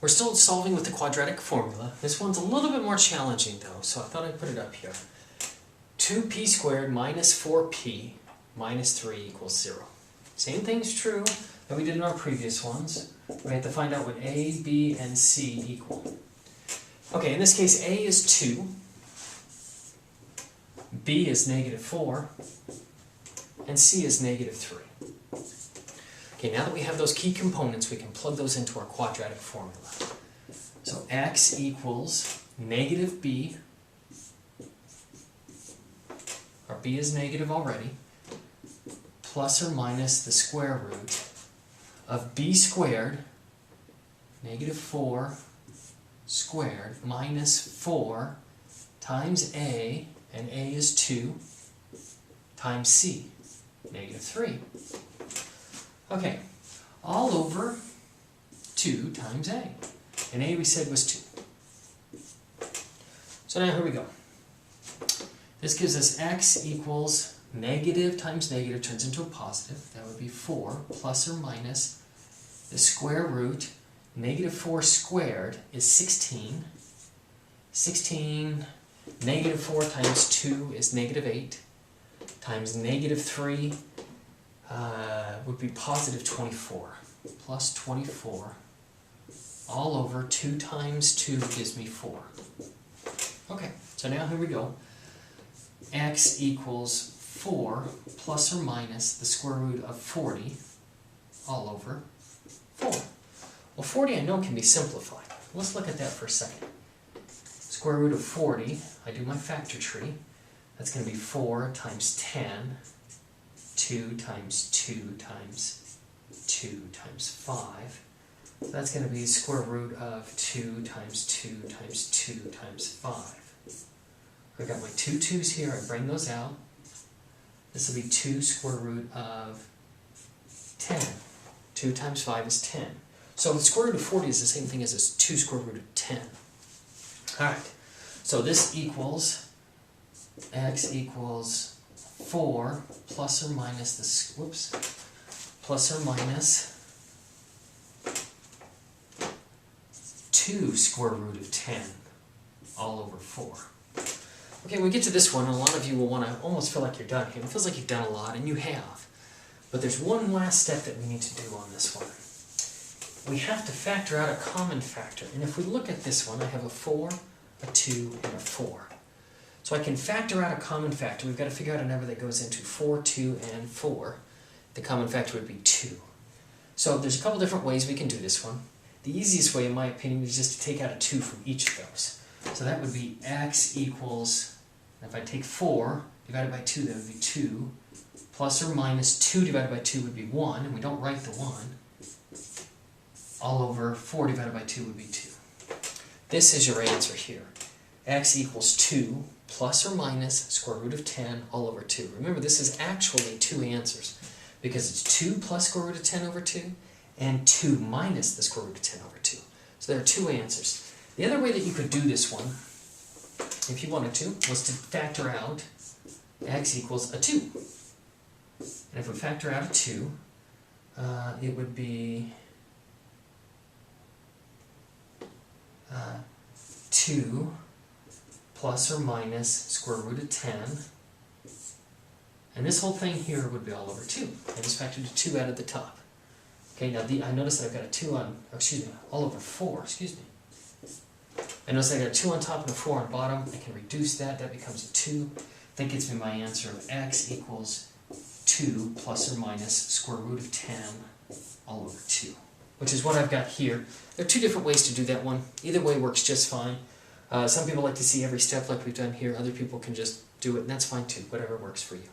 We're still solving with the quadratic formula. This one's a little bit more challenging though, so I thought I'd put it up here. 2p squared minus 4p minus 3 equals 0. Same thing's true that we did in our previous ones. We have to find out what a, b, and c equal. Okay, in this case a is 2, b is negative 4, and c is negative 3. Okay, now that we have those key components, we can plug those into our quadratic formula. So x equals negative b, our b is negative already, plus or minus the square root of b squared, negative 4 squared, minus 4 times a, and a is 2, times c, negative 3. Okay, all over 2 times a. And a we said was 2. So now here we go. This gives us x equals negative times negative turns into a positive. That would be 4 plus or minus the square root. Negative 4 squared is 16. 16, negative 4 times 2 is negative 8. Times negative 3 would be positive 24, plus 24, all over 2 times 2 gives me 4. Okay, so now here we go. X equals 4 plus or minus the square root of 40, all over 4. Well, 40 I know can be simplified. Let's look at that for a second. Square root of 40, I do my factor tree. That's going to be 4 times 10, 2 times 2 times 2 times 5. So that's going to be square root of 2 times 2 times 2 times 5. I've got my two 2's here, I bring those out. This will be 2 square root of 10. 2 times 5 is 10. So the square root of 40 is the same thing as a 2 square root of 10. Alright, so this equals, x equals 4 plus or minus the, plus or minus 2 square root of 10 all over 4. Okay, when we get to this one, a lot of you will want to almost feel like you're done here. It feels like you've done a lot, and you have. But there's one last step that we need to do on this one. We have to factor out a common factor. And if we look at this one, I have a 4, a 2, and a 4. So I can factor out a common factor. We've got to figure out a number that goes into 4, 2, and 4. The common factor would be 2. So there's a couple different ways we can do this one. The easiest way, in my opinion, is just to take out a 2 from each of those. So that would be x equals, if I take 4 divided by 2, that would be 2, plus or minus 2 divided by 2 would be 1, and we don't write the 1. All over 4 divided by 2 would be 2. This is your answer here. X equals 2 plus or minus square root of 10 all over 2. Remember, this is actually 2 answers because it's 2 plus square root of 10 over 2 and 2 minus the square root of 10 over 2. So there are 2 answers. The other way that you could do this one, if you wanted to, was to factor out x equals a 2. And if we factor out a 2, it would be 2 plus or minus square root of 10. And this whole thing here would be all over 2. I just factored a 2 out at the top. Okay, now I notice that I've got a 2 on, all over 4, I notice I got a 2 on top and a 4 on bottom. I can reduce that. That becomes a 2. That gives me my answer of x equals 2 plus or minus square root of 10 all over 2, which is what I've got here. There are 2 different ways to do that one. Either way works just fine. Some people like to see every step like we've done here. Other people can just do it, and that's fine too. Whatever works for you.